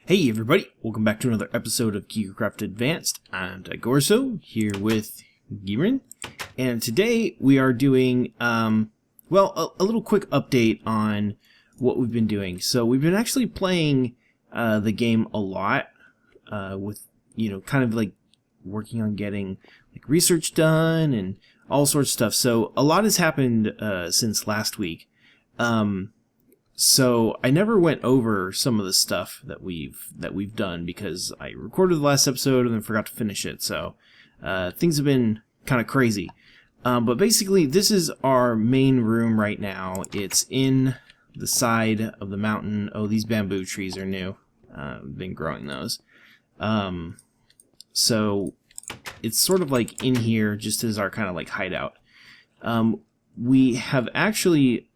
Hey everybody, welcome back to another episode of KigerCraft Advanced. I'm Tigorso, here with Giren, and today we are doing, a little quick update on what we've been doing. So we've been actually playing the game a lot, with, kind of like working on getting like research done and all sorts of stuff. So a lot has happened since last week. So I never went over some of the stuff that we've done because I recorded the last episode and then forgot to finish it. So things have been kind of crazy. But basically, this is our main room right now. It's in the side of the mountain. Oh, these bamboo trees are new. I've been growing those. So it's sort of like in here, just as our kind of like hideout. We have actually...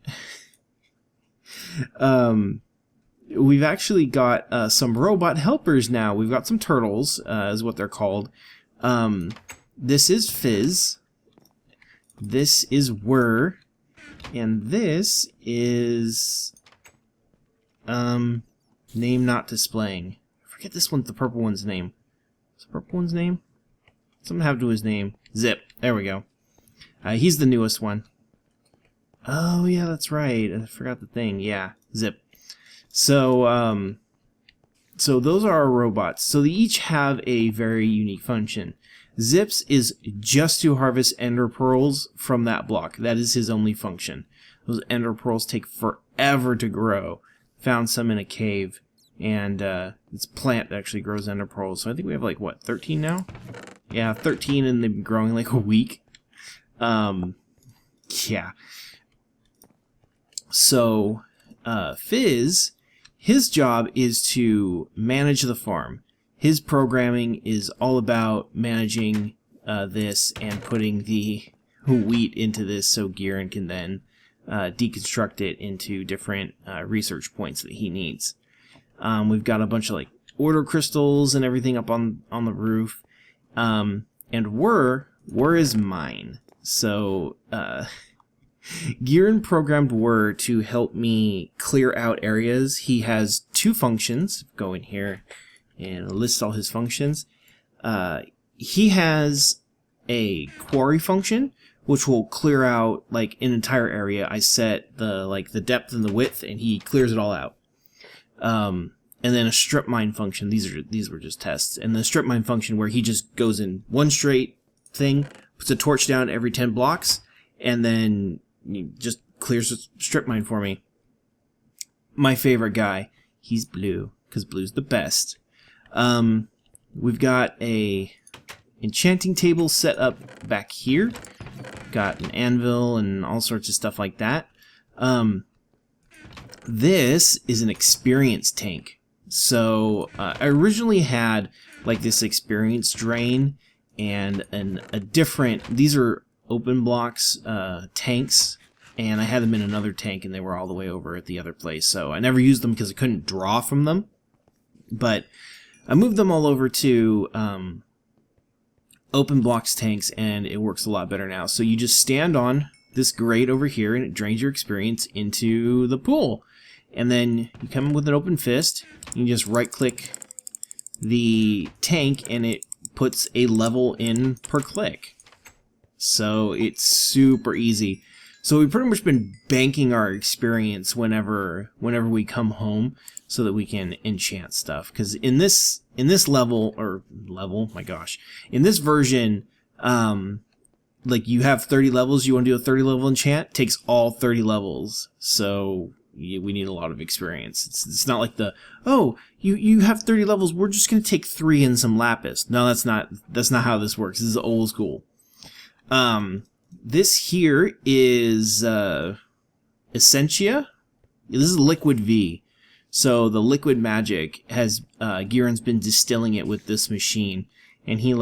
we've actually got some robot helpers now. We've got some turtles, is what they're called. This is Fizz. This is Whir. And this is name not displaying. I forget this one, the purple one's name. What's the purple one's name? Something have to do with his name. Zip. There we go. He's the newest one. Oh, yeah, that's right. I forgot the thing. Yeah, Zip. So, so those are our robots. So they each have a very unique function. Zip's is just to harvest ender pearls from that block. That is his only function. Those ender pearls take forever to grow. Found some in a cave. And it's a plant that actually grows ender pearls. So I think we have like, what, 13 now? Yeah, 13, and they've been growing like a week. Yeah. So, Fizz, his job is to manage the farm. His programming is all about managing this and putting the wheat into this so Giren can then deconstruct it into different research points that he needs. We've got a bunch of like order crystals and everything up on the roof. And Whir is mine. So, Giren programmed Whir to help me clear out areas. He has two functions. Go in here and list all his functions. He has a quarry function, which will clear out like an entire area. I set the depth and the width, and he clears it all out. And then a strip mine function. These were just tests. And the strip mine function where he just goes in one straight thing, puts a torch down every 10 blocks, and then he just clears the strip mine for me. My favorite guy, he's Blue, because Blue's the best. We've got a enchanting table set up back here. Got an anvil and all sorts of stuff like that. This is an experience tank. So I originally had like this experience drain and a different. These are open blocks tanks, and I had them in another tank, and they were all the way over at the other place. So I never used them because I couldn't draw from them. But I moved them all over to open blocks tanks, and it works a lot better now. So you just stand on this grate over here, and it drains your experience into the pool. And then you come in with an open fist. You just right-click the tank, and it puts a level in per click. So it's super easy. So we've pretty much been banking our experience whenever we come home, so that we can enchant stuff. Because in this level, my gosh, in this version, like you have 30 levels. You want to do a 30 level enchant, takes all 30 levels. So we need a lot of experience. It's not like you have 30 levels. We're just gonna take 3 and some lapis. No, that's not how this works. This is old school. This here is Essentia. This is Liquid V. So the liquid magic has Giren's been distilling it with this machine, and he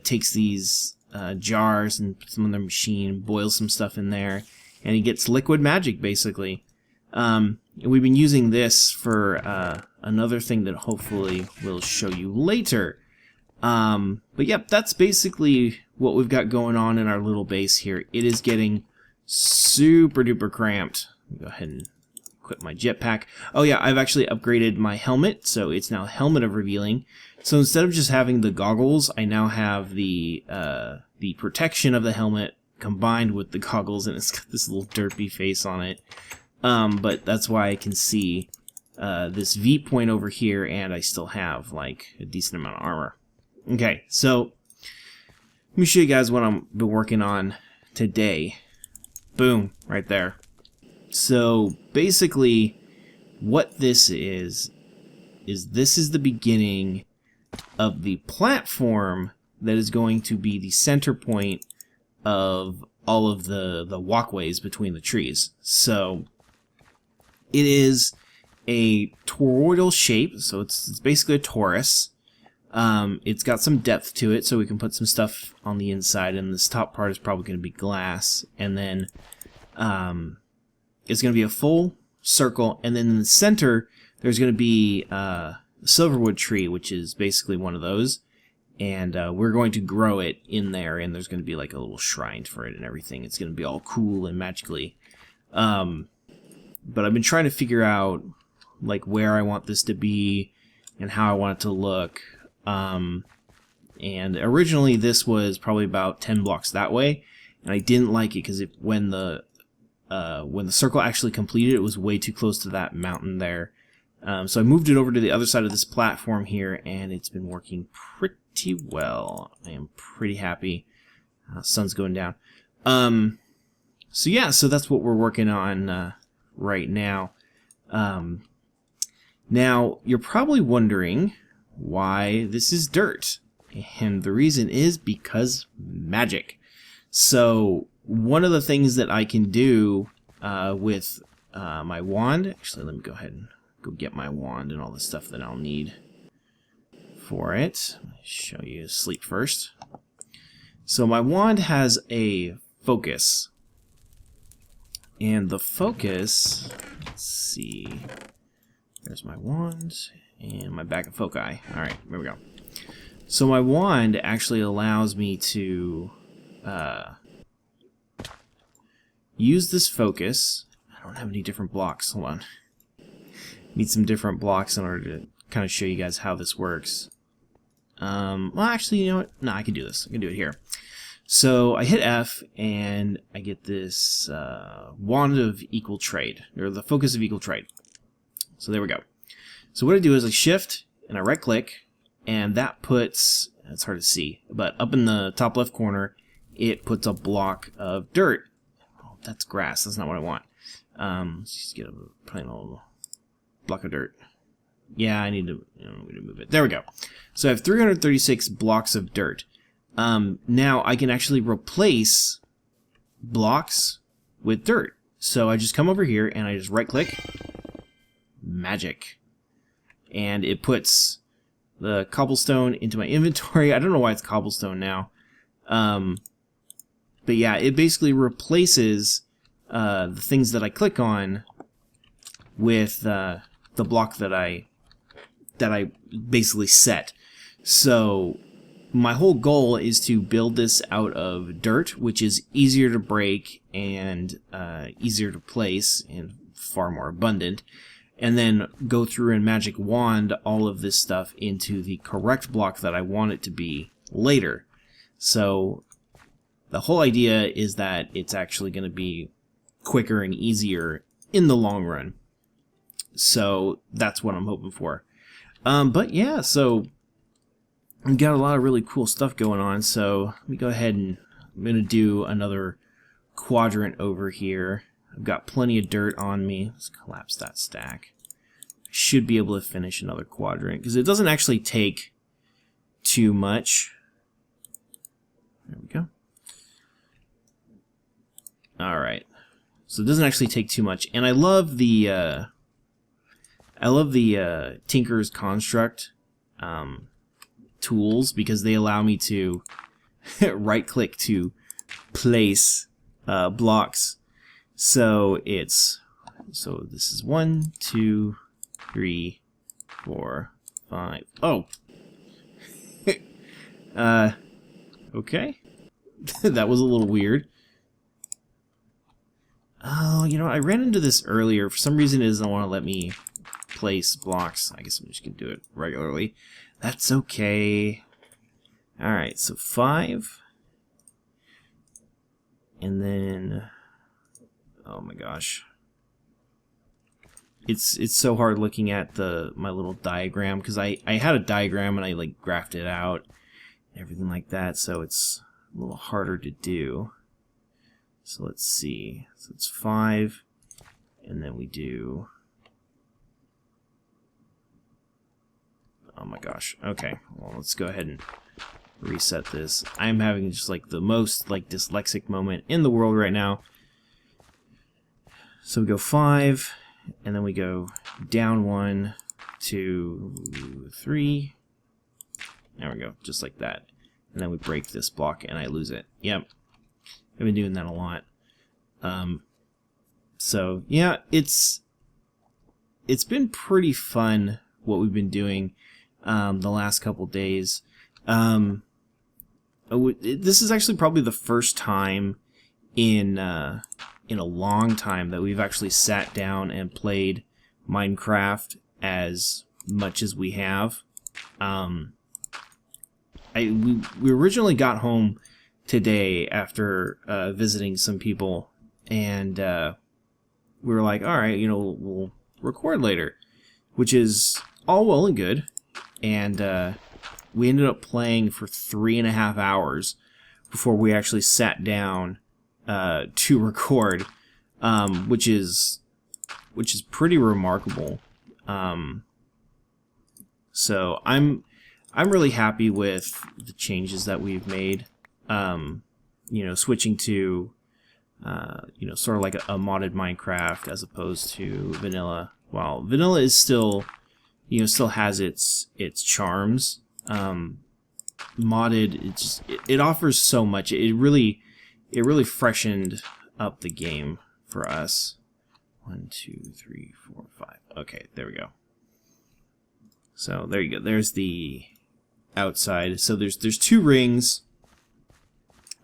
takes these jars and puts them on their machine, boils some stuff in there, and he gets liquid magic basically. We've been using this for another thing that hopefully we'll show you later. But yep, that's basically what we've got going on in our little base here. It is getting super duper cramped. Let me go ahead and equip my jetpack. Oh yeah, I've actually upgraded my helmet, so it's now Helmet of Revealing. So instead of just having the goggles, I now have the protection of the helmet combined with the goggles, and it's got this little derpy face on it. But that's why I can see this V point over here, and I still have like a decent amount of armor. Okay, so let me show you guys what I've been working on today. Boom, right there. So basically what this is this is the beginning of the platform that is going to be the center point of all of the walkways between the trees. So it is a toroidal shape, so it's basically a torus. It's got some depth to it, so we can put some stuff on the inside, and this top part is probably going to be glass, and then it's going to be a full circle, and then in the center there's going to be a silverwood tree, which is basically one of those, and we're going to grow it in there, and there's going to be like a little shrine for it and everything. It's going to be all cool and magically. But I've been trying to figure out like where I want this to be and how I want it to look. And originally this was probably about 10 blocks that way, and I didn't like it because when the circle actually completed, it was way too close to that mountain there. So I moved it over to the other side of this platform here, and it's been working pretty well. I am pretty happy. Sun's going down. So yeah, so that's what we're working on right now. Now, you're probably wondering why this is dirt. And the reason is because magic. So one of the things that I can do with my wand, actually let me go ahead and go get my wand and all the stuff that I'll need for it. Let me show you sleep first. So my wand has a focus. And the focus, let's see, there's my wand and my bag of foci. Alright, there we go. So my wand actually allows me to use this focus. I don't have any different blocks. Hold on. Need some different blocks in order to kind of show you guys how this works. Well, actually, you know what? No, I can do this. I can do it here. So I hit F, and I get this wand of equal trade, or the focus of equal trade. So there we go. So what I do is I shift, and I right-click, and that puts, it's hard to see, but up in the top left corner, it puts a block of dirt. Oh, that's grass. That's not what I want. Let's just get a plain old block of dirt. Yeah, I need to move it. There we go. So I have 336 blocks of dirt. Now I can actually replace blocks with dirt. So I just come over here and I just right click, magic, and it puts the cobblestone into my inventory. I don't know why it's cobblestone now, but yeah, it basically replaces the things that I click on with the block that I basically set. So my whole goal is to build this out of dirt, which is easier to break and easier to place and far more abundant, and then go through and magic wand all of this stuff into the correct block that I want it to be later. So the whole idea is that it's actually going to be quicker and easier in the long run. So that's what I'm hoping for. But yeah, so we've got a lot of really cool stuff going on. So let me go ahead and I'm going to do another quadrant over here. I've got plenty of dirt on me. Let's collapse that stack. Should be able to finish another quadrant because it doesn't actually take too much. There we go. All right. So it doesn't actually take too much, and I love the Tinker's Construct tools because they allow me to right-click to place blocks. So this is 1, 2, 3, 4, 5. Oh, okay. That was a little weird. Oh, well, you know, I ran into this earlier. For some reason, it doesn't want to let me place blocks. I guess I'm just going to do it regularly. That's okay. Alright, so 5. And then... oh my gosh. It's so hard looking at my little diagram, because I had a diagram and I like graphed it out and everything like that, so it's a little harder to do. So let's see. So it's 5, and then we do... oh my gosh. Okay, well, let's go ahead and reset this. I'm having just like the most like dyslexic moment in the world right now. So we go 5, and then we go down 1, 2, 3. There we go, just like that. And then we break this block and I lose it. Yep, I've been doing that a lot. So yeah, it's been pretty fun what we've been doing the last couple days. This is actually probably the first time in a long time that we've actually sat down and played Minecraft as much as we have. We originally got home today after visiting some people, and we were like, all right, you know, we'll record later, which is all well and good. And we ended up playing for 3.5 hours before we actually sat down to record, which is pretty remarkable. So I'm really happy with the changes that we've made. You know, switching to you know, sort of like a modded Minecraft as opposed to vanilla. While vanilla is still, you know, still has its charms. Modded, it offers so much. It really freshened up the game for us. 1, 2, 3, 4, 5. Okay, there we go. So there you go. There's the outside. So there's 2 rings.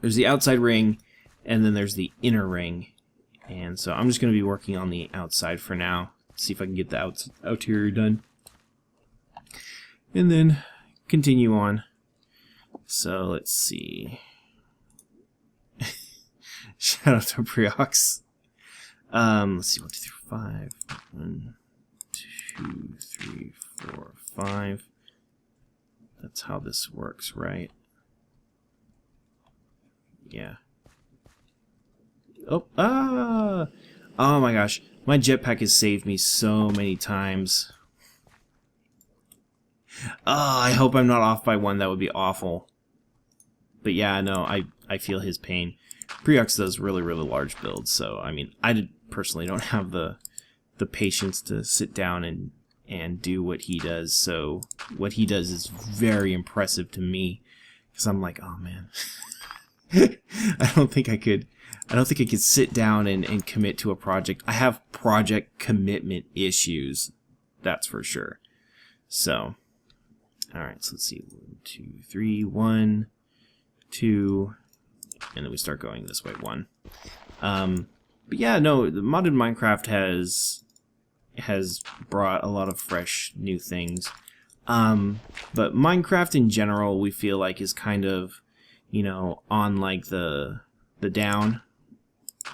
There's the outside ring, and then there's the inner ring. And so I'm just going to be working on the outside for now. See if I can get the outerior done, and then continue on. So let's see. Shout out to Preocts. Let's see, 1, 2, 3, 5. 1, 2, 3, 4, 5. That's how this works, right? Yeah. Oh, oh my gosh. My jetpack has saved me so many times. I hope I'm not off by 1. That would be awful. But yeah, no, I feel his pain. Preocts does really large builds, so I mean, I personally don't have the patience to sit down and do what he does. So what he does is very impressive to me, because I'm like, oh man, I don't think I could sit down and commit to a project. I have project commitment issues, that's for sure. So, all right, so let's see, 1, 2, 3, 1, 2, and then we start going this way, 1. But yeah, no, the modded Minecraft has brought a lot of fresh new things. But Minecraft in general, we feel like is kind of, you know, on like the down,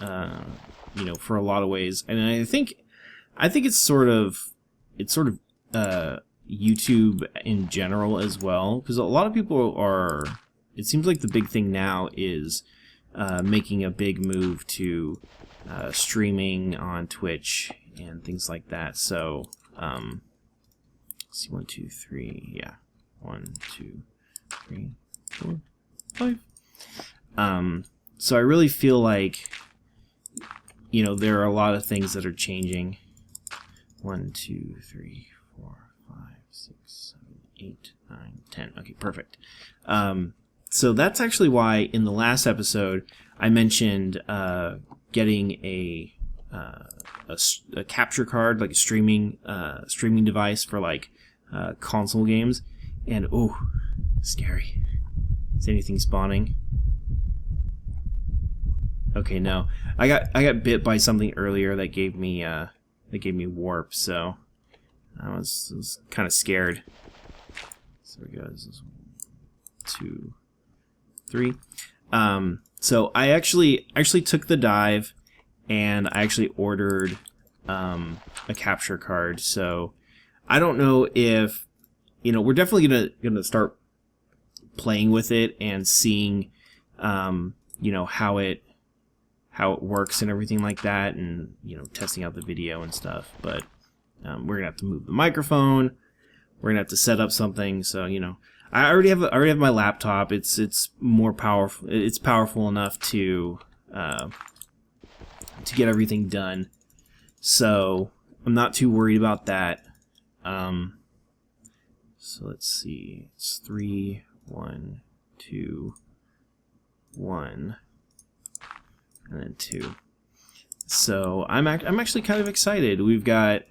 you know, for a lot of ways. And I think it's sort of YouTube in general as well, because a lot of people are. It seems like the big thing now is making a big move to streaming on Twitch and things like that. So let's see, 1, 2, 3, yeah, 1, 2, 3, 4, 5. So I really feel like, you know, there are a lot of things that are changing. 1, 2, 3, 4, 5, 6, 7, 8, 9, 10. Okay, perfect. So that's actually why in the last episode I mentioned getting a capture card, like a streaming device for like console games. And oh, scary! Is anything spawning? Okay, no. I got bit by something earlier that gave me warp, so I was kind of scared. So there we go. This is 2, 3. So I actually took the dive, and I actually ordered a capture card. So I don't know if, you know, we're definitely gonna start playing with it and seeing, you know, how it works and everything like that, and, you know, testing out the video and stuff. But we're gonna have to move the microphone. We're gonna have to set up something. So, you know, I already have my laptop. It's more powerful. It's powerful enough to get everything done. So I'm not too worried about that. So let's see. It's 3, 1, 2, 1, and then 2. So I'm actually kind of excited. We've got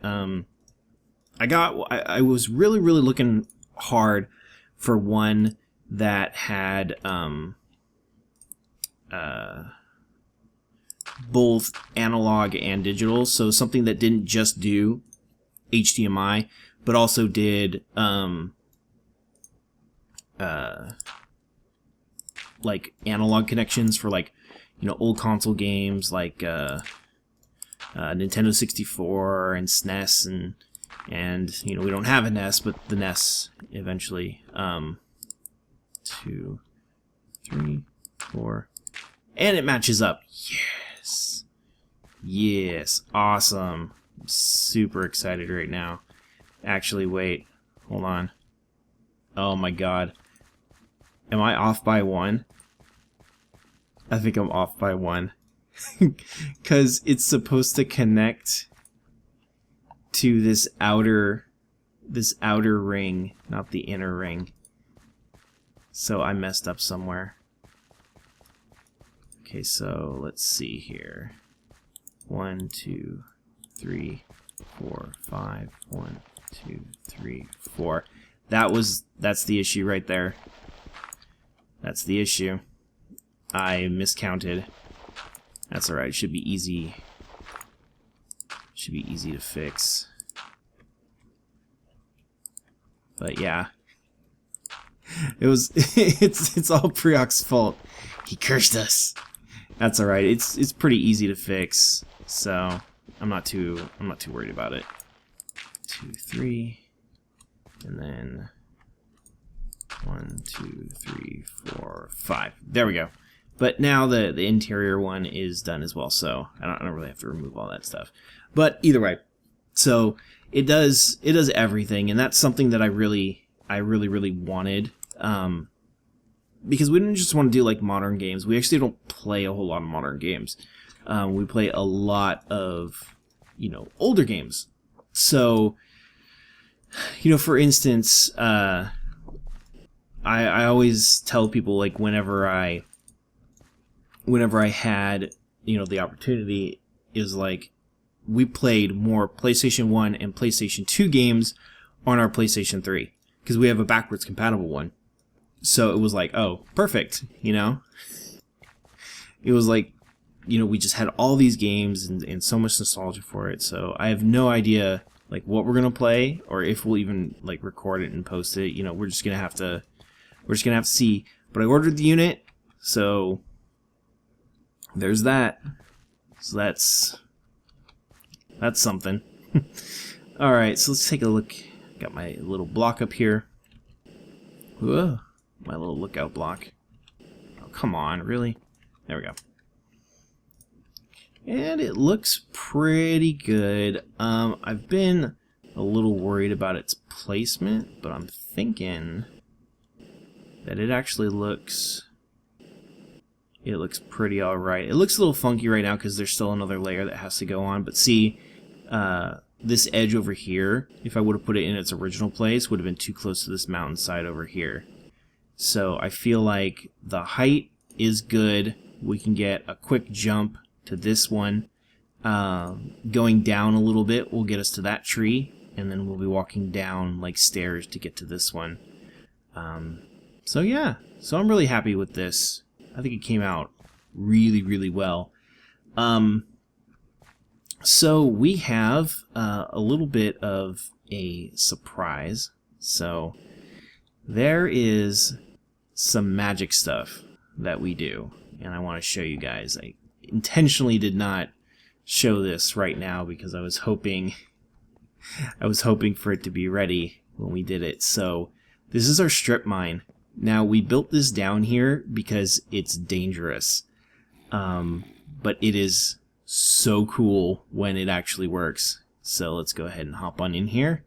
I was really looking hard for one that had both analog and digital, so something that didn't just do HDMI but also did like analog connections for, like, you know, old console games like Nintendo 64 and SNES, and you know, we don't have a NES, but the NES eventually. 2, 3, 4, and it matches up. Yes, awesome. I'm super excited right now. Actually, wait, hold on. Oh my god, am I off by 1? I think I'm off by 1. Because it's supposed to connect to this outer ring, not the inner ring. So I messed up somewhere. Okay, so let's see here. 1, 2, 3, 4, 5. 1, 2, 3, 4. That's the issue right there. That's the issue. I miscounted. That's alright. It should be easy. Should be easy to fix. But yeah, it's all Preocts' fault. He cursed us. That's alright. It's pretty easy to fix, so I'm not too worried about it. 2, 3, and then 1, 2, 3, 4, 5. There we go. But now the interior one is done as well, so I don't really have to remove all that stuff. But either way, so it does everything, and that's something that I really wanted. Because we didn't just want to do like modern games. We actually don't play a whole lot of modern games. We play a lot of, you know, older games. So, you know, for instance, I always tell people, like, whenever I had, you know, the opportunity, is like, we played more PlayStation 1 and PlayStation 2 games on our PlayStation 3, because we have a backwards compatible one. So it was like, oh, perfect, you know? It was like, you know, we just had all these games and so much nostalgia for it. So I have no idea, like, what we're gonna play, or if we'll even, like, record it and post it. You know, we're just gonna have to see. But I ordered the unit, so there's that. So that's something. Alright, so let's take a look. Got my little block up here. Whoa, my little lookout block. Oh, come on, really? There we go. And it looks pretty good. I've been a little worried about its placement, but I'm thinking that it actually looks pretty alright. It looks a little funky right now because there's still another layer that has to go on, but see, this edge over here, if I would have put it in its original place, would have been too close to this mountainside over here. So I feel like the height is good. We can get a quick jump to this one. Going down a little bit will get us to that tree, and then we'll be walking down like stairs to get to this one. So yeah, so I'm really happy with this. I think it came out really well. So we have a little bit of a surprise. So there is some magic stuff that we do, and I want to show you guys. I intentionally did not show this right now because I was hoping for it to be ready when we did it. So this is our strip mine. Now we built this down here because it's dangerous, but it is so cool when it actually works. So let's go ahead and hop on in here.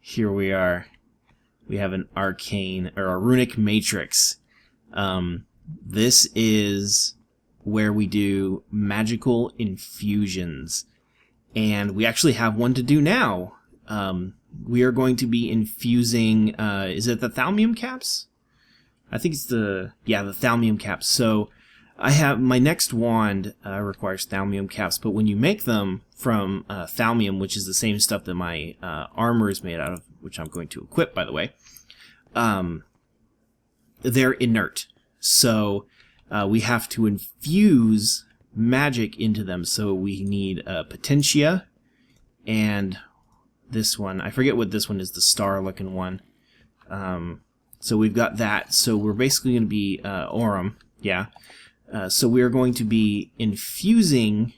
Here we are. We have an arcane, or a runic matrix. This is where we do magical infusions. And we actually have one to do now. We are going to be infusing, is it the thalmium caps? I think it's the thalmium caps. So I have my next wand requires thalmium caps, but when you make them from thalmium, which is the same stuff that my armor is made out of, which I'm going to equip, by the way, they're inert. So we have to infuse magic into them. So we need potentia, and this one, I forget what this one is, the star-looking one. So we've got that. So we're basically going to be Aurum, yeah. So we are going to be infusing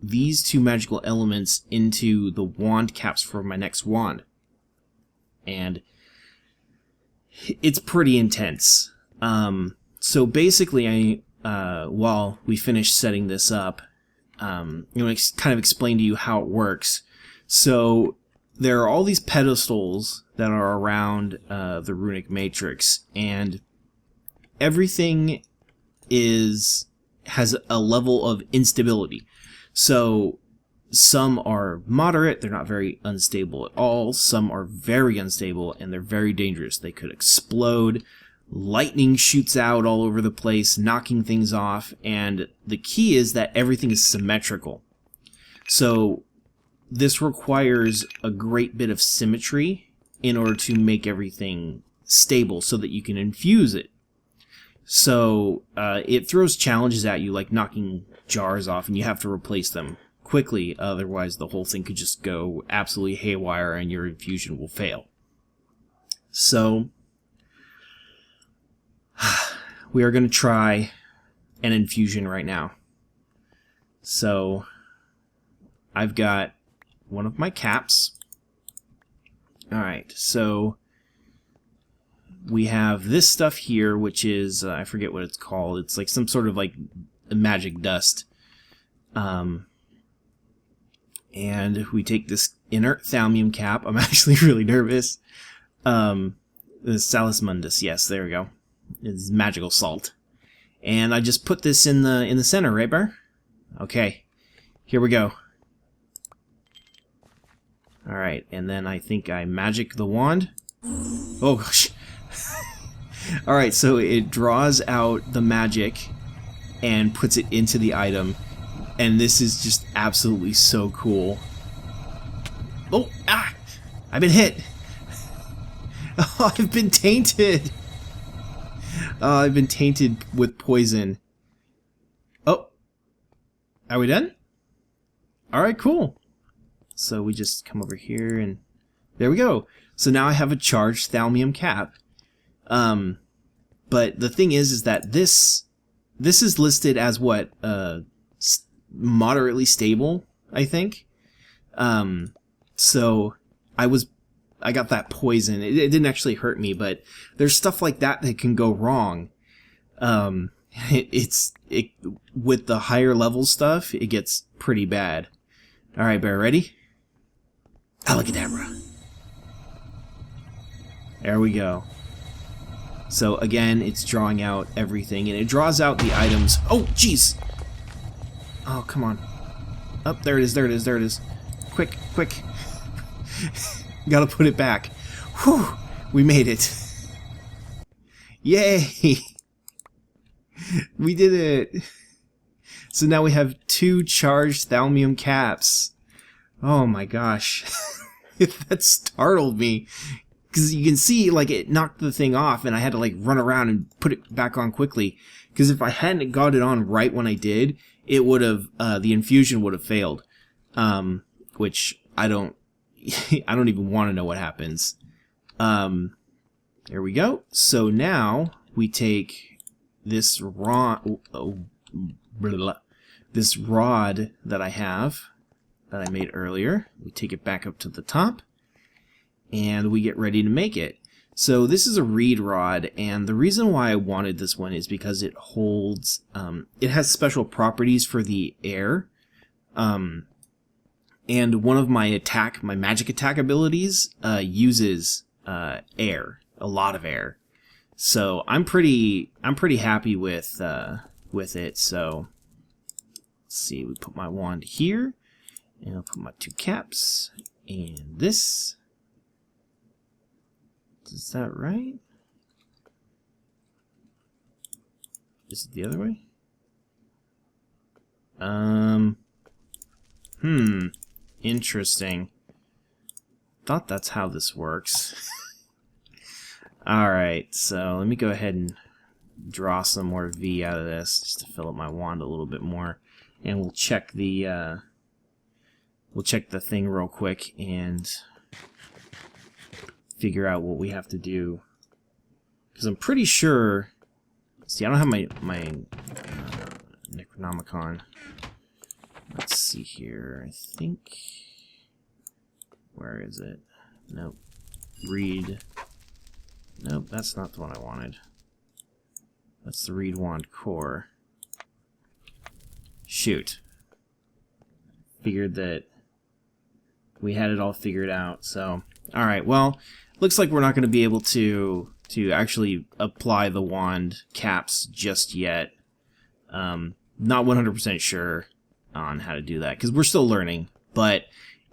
these two magical elements into the wand caps for my next wand. And it's pretty intense. So basically, while we finish setting this up, I'm going to kind of explain to you how it works. So there are all these pedestals that are around the runic matrix, and everything has a level of instability. So some are moderate, they're not very unstable at all. Some are very unstable, and they're very dangerous. They could explode. Lightning shoots out all over the place, knocking things off. And the key is that everything is symmetrical. So this requires a great bit of symmetry in order to make everything stable so that you can infuse it. So it throws challenges at you, like knocking jars off, and you have to replace them quickly, otherwise the whole thing could just go absolutely haywire and your infusion will fail. So we are going to try an infusion right now. So I've got one of my caps. Alright, so we have this stuff here, which is, I forget what it's called. It's like some sort of like magic dust. And we take this inert thalmium cap. I'm actually really nervous. The Salus Mundus, yes, there we go. It's magical salt. And I just put this in the center, right, Bear? Okay, here we go. Alright, and then I think I magic the wand. Oh gosh. Alright, so it draws out the magic and puts it into the item. And this is just absolutely so cool. Oh, ah! I've been hit! Oh, I've been tainted! Oh, I've been tainted with poison. Oh! Are we done? Alright, cool. So we just come over here and there we go. So now I have a charged thalmium cap. But the thing is that this is listed as what, moderately stable, I think. So I got that poison. It didn't actually hurt me, but there's stuff like that can go wrong. With the higher level stuff, it gets pretty bad. All right, Bear, ready? Alakadabra. There we go. So again, it's drawing out everything, and it draws out the items. Oh, jeez! Oh, come on. Oh, there it is, there it is, there it is. Quick, quick. Gotta put it back. Whew! We made it. Yay! We did it! So now we have 2 charged thalmium caps. Oh my gosh. That startled me. Because you can see, like, it knocked the thing off, and I had to, like, run around and put it back on quickly. Because if I hadn't got it on right when I did, it would have the infusion would have failed, which I don't I don't even want to know what happens. There we go. So now we take this rod that I have, that I made earlier. We take it back up to the top, and we get ready to make it. So this is a reed rod, and the reason why I wanted this one is because it holds, it has special properties for the air, and one of my magic attack abilities uses air, a lot of air. So I'm pretty happy with it. So let's see, we put my wand here, and I'll put my 2 caps, and this. Is that right? Is it the other way? Interesting. Thought that's how this works. Alright, so let me go ahead and draw some more V out of this just to fill up my wand a little bit more. And we'll check the thing real quick and figure out what we have to do, because I'm pretty sure. See, I don't have my Necronomicon. Let's see here. I think, where is it? Nope. Reed. Nope, that's not the one I wanted. That's the Reed Wand Core. Shoot. Figured that we had it all figured out. So, all right. Well, looks like we're not going to be able to actually apply the wand caps just yet. Not 100% sure on how to do that because we're still learning. But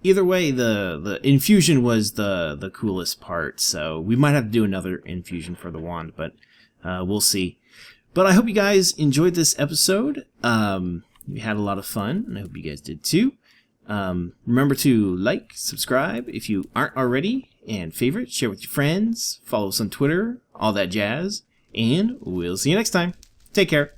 either way, the infusion was the coolest part. So we might have to do another infusion for the wand, but we'll see. But I hope you guys enjoyed this episode. We had a lot of fun, and I hope you guys did too. Remember to like, subscribe if you aren't already, and favorite, share with your friends, follow us on Twitter, all that jazz, and we'll see you next time. Take care.